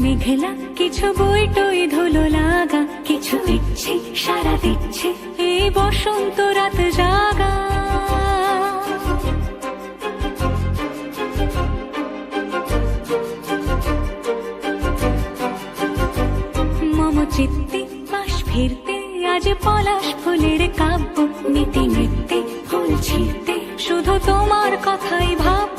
মেঘলা কিছু বই টই ধুলো লাগা, কিছু ইচ্ছে সারা দিচ্ছে এই বসন্ত রাত জাগা। মম চিত্তে পাশ ফিরতে আজ পলাশ ফুলের কাব্য, নীতি নৃত্যে ফুল ছিঁড়তে শুধু তোমার কথাই ভাব।